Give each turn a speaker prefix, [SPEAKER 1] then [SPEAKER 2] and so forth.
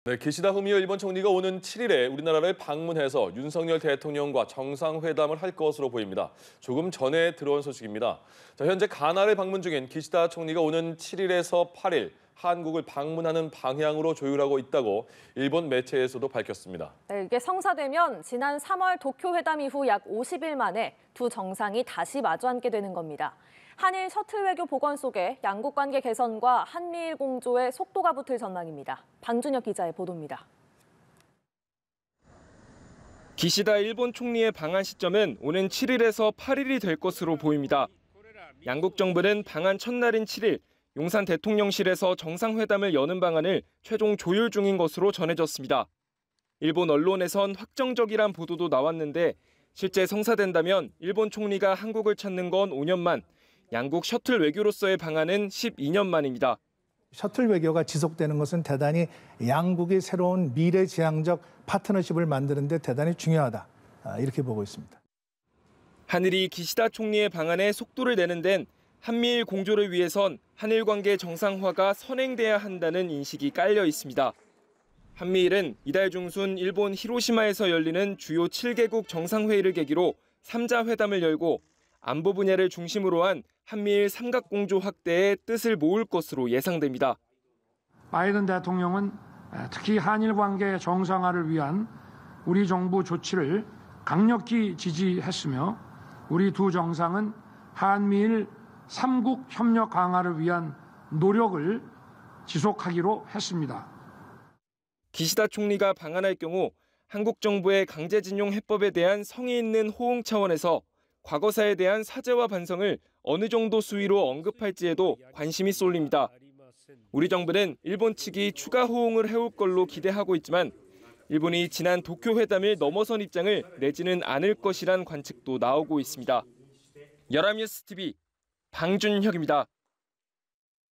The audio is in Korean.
[SPEAKER 1] 네, 기시다 후미오 일본 총리가 오는 7일에 우리나라를 방문해서 윤석열 대통령과 정상회담을 할 것으로 보입니다. 조금 전에 들어온 소식입니다. 현재 가나를 방문 중인 기시다 총리가 오는 7일에서 8일 한국을 방문하는 방향으로 조율하고 있다고 일본 매체에서도 밝혔습니다.
[SPEAKER 2] 네, 이게 성사되면 지난 3월 도쿄 회담 이후 약 50일 만에 두 정상이 다시 마주 앉게 되는 겁니다. 한일 셔틀 외교 복원 속에 양국 관계 개선과 한미일 공조의 속도가 붙을 전망입니다. 방준혁 기자의 보도입니다.
[SPEAKER 3] 기시다 일본 총리의 방한 시점은 오는 7일에서 8일이 될 것으로 보입니다. 양국 정부는 방한 첫날인 7일, 용산 대통령실에서 정상회담을 여는 방안을 최종 조율 중인 것으로 전해졌습니다. 일본 언론에선 확정적이란 보도도 나왔는데 실제 성사된다면 일본 총리가 한국을 찾는 건 5년 만, 양국 셔틀 외교로서의 방안은 12년 만입니다.
[SPEAKER 4] 셔틀 외교가 지속되는 것은 대단히 양국이 새로운 미래지향적 파트너십을 만드는 데 대단히 중요하다. 이렇게 보고 있습니다.
[SPEAKER 3] 한일이 기시다 총리의 방안에 속도를 내는 데는 한미일 공조를 위해선 한일 관계 정상화가 선행돼야 한다는 인식이 깔려 있습니다. 한미일은 이달 중순 일본 히로시마에서 열리는 주요 7개국 정상회의를 계기로 3자 회담을 열고 안보 분야를 중심으로 한 한미일 삼각공조 확대에 뜻을 모을 것으로 예상됩니다.
[SPEAKER 5] 바이든 대통령은 특히 한일 관계 정상화를 위한 우리 정부 조치를 강력히 지지했으며 우리 두 정상은 한미일 3국 협력 강화를 위한 노력을 지속하기로 했습니다.
[SPEAKER 3] 기시다 총리가 방한할 경우 한국 정부의 강제징용 해법에 대한 성의 있는 호응 차원에서 과거사에 대한 사죄와 반성을 어느 정도 수위로 언급할지에도 관심이 쏠립니다. 우리 정부는 일본 측이 추가 호응을 해올 걸로 기대하고 있지만 일본이 지난 도쿄 회담을 넘어선 입장을 내지는 않을 것이란 관측도 나오고 있습니다. 연합뉴스 TV 방준혁입니다.